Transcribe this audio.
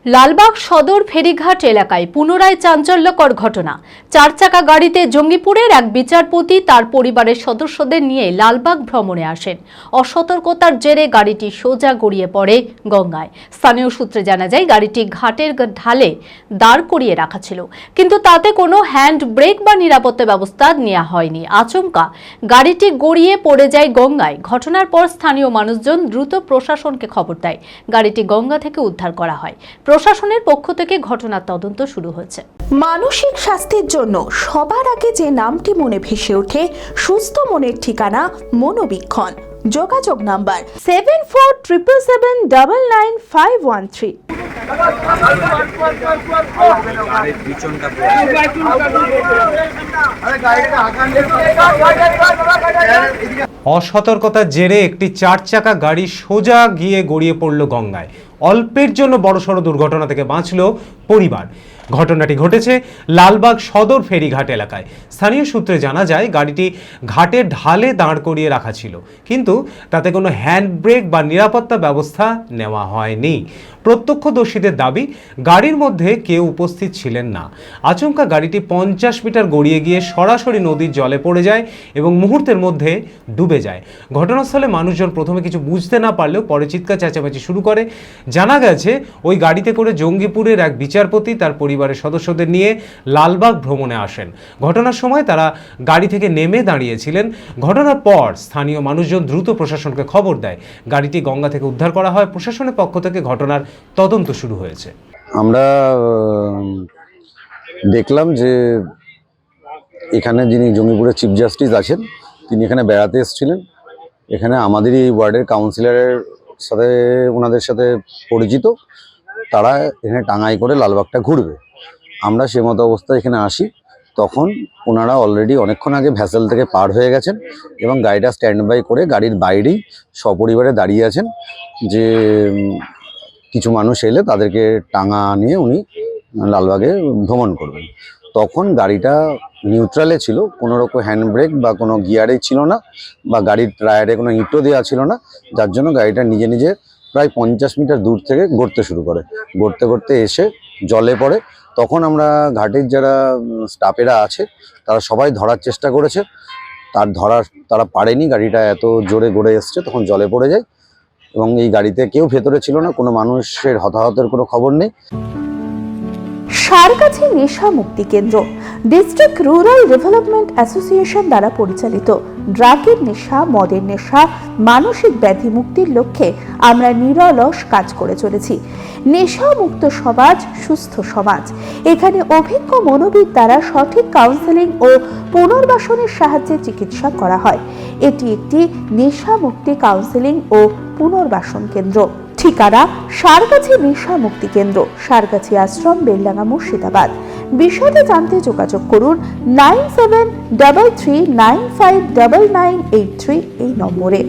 লালবাগ সদর ফেরিঘাট এলাকায় পুনরায় চাঞ্চল্যকর ঘটনা। 4 চাকা গাড়িতে জঙ্গিপুরের এক বিচারপতি তার পরিবারের সদস্যদের নিয়ে লালবাগ ভ্রমণে আসেন। অসতর্কতার জেরে গাড়িটি সোজা গড়িয়ে পড়ে গঙ্গায়। স্থানীয় সূত্রে জানা যায়, গাড়িটি ঘাটের ঢালে দাঁড় করিয়ে রাখা ছিল, কিন্তু তাতে কোনো হ্যান্ড ব্রেক বা নিরাপত্তা ব্যবস্থা নেওয়া হয়নি। আচমকা গাড়িটি গড়িয়ে পড়ে যায় গঙ্গায়। ঘটনার পর স্থানীয় মানুষজন দ্রুত প্রশাসনকে খবর দেয়। গাড়িটি গঙ্গা থেকে উদ্ধার করা হয়। প্রশাসনের পক্ষ থেকে ঘটনার তদন্ত শুরু হয়েছে। মানসিক স্বাস্থ্যের জন্য সবার আগে যে নামটি মনে ভেসে ওঠে, সুস্থ মনের ঠিকানা মনোবীক্ষণ। যোগাযোগ নাম্বার 7477799513। অসতর্কতার জেরে একটি 4 চাকা গাড়ি সোজা গিয়ে গড়িয়ে পড়ল গঙ্গায়। অল্পের জন্য বড়সড় দুর্ঘটনা থেকে বাঁচল পরিবার। ঘটনাটি ঘটেছে লালবাগ সদর ফেরিঘাট এলাকায়। স্থানীয় সূত্রে জানা যায়, গাড়িটি ঘাটের ঢালে দাঁড় করিয়ে রাখা ছিল, কিন্তু তাতে কোনো হ্যান্ড ব্রেক বা নিরাপত্তা ব্যবস্থা নেওয়া হয়নি। প্রত্যক্ষদর্শীদের দাবি, গাড়ির মধ্যে কেউ উপস্থিত ছিলেন না। আচমকা গাড়িটি 50 মিটার গড়িয়ে গিয়ে সরাসরি নদীর জলে পড়ে যায় এবং মুহূর্তের মধ্যে ডুবে যায়। ঘটনাস্থলে মানুষজন প্রথমে কিছু বুঝতে না পারলেও পরে চিৎকার চেঁচামেচি শুরু করে। জানা গেছে, ওই গাড়িতে করে জঙ্গিপুরের এক বিচারপতি তার পরিবারের সদস্যদের নিয়ে লালবাগ ভ্রমণে আসেন। ঘটনার সময় তারা গাড়ি থেকে নেমে দাঁড়িয়েছিলেন। ঘটনার পর স্থানীয় মানুষজন দ্রুত প্রশাসনকে খবর দেয়। গাড়িটি গঙ্গা থেকে উদ্ধার করা হয়। প্রশাসনের পক্ষ থেকে ঘটনার তদন্ত শুরু হয়েছে। আমরা দেখলাম যে এখানে যিনি জঙ্গিপুরের চিফ জাস্টিস আছেন, তিনি এখানে বেড়াতে এসেছিলেন। এখানে আমাদেরই এই ওয়ার্ডের কাউন্সিলরের সাথে, ওনাদের সাথে পরিচিত, তারা এখানে টাঙ্গাই করে লালবাগটা ঘুরবে। আমরা সে মতো অবস্থায় এখানে আসি, তখন ওনারা অলরেডি অনেকক্ষণ আগে ভ্যাসেল থেকে পার হয়ে গেছেন এবং গাড়িটা স্ট্যান্ড বাই করে গাড়ির বাইরেই সপরিবারে দাঁড়িয়ে আছেন যে কিছু মানুষ এলে তাদেরকে টাঙা নিয়ে উনি লালবাগে ভ্রমণ করবেন। তখন গাড়িটা নিউট্রালে ছিল, কোনো রকম হ্যান্ড ব্রেক বা কোনো গিয়ারে ছিল না, বা গাড়ির টায়ারে কোনো ইঁটও দেওয়া ছিল না, যার জন্য গাড়িটা নিজে নিজে প্রায় 50 মিটার দূর থেকে গড়তে শুরু করে। গড়তে গড়তে এসে জলে পড়ে। তখন আমরা ঘাটের যারা স্টাফেরা আছে, তারা সবাই ধরার চেষ্টা করেছে, তারা পারেনি। গাড়িটা এত জোরে গড়ে এসছে, তখন জলে পড়ে যায় এবং এই গাড়িতে কেউ ভেতরে ছিল না, কোনো মানুষের হতাহতের কোনো খবর নেই। সারগাছি নেশা মুক্তি কেন্দ্র ডিস্ট্রিক্ট রুরাল ডেভেলপমেন্ট অ্যাসোসিয়েশন দ্বারা পরিচালিত। ড্রাগের নেশা, মদের নেশা, মানসিক ব্যাধি মুক্তির লক্ষ্যে আমরা নিরলস কাজ করে চলেছি। নেশা মুক্ত সমাজ, সুস্থ সমাজ। এখানে অভিজ্ঞ মনোবিদ দ্বারা সঠিক কাউন্সেলিং ও পুনর্বাসনের সাহায্যে চিকিৎসা করা হয়। এটি একটি নেশা মুক্তি কাউন্সেলিং ও পুনর্বাসন কেন্দ্র। ঠিকানা সারগাছি নেশা মুক্তি কেন্দ্র, সারগাছি আশ্রম, বেলডাঙ্গা, মুর্শিদাবাদ। বিশদে জানতে যোগাযোগ করুন 9733959983 এই নম্বরে।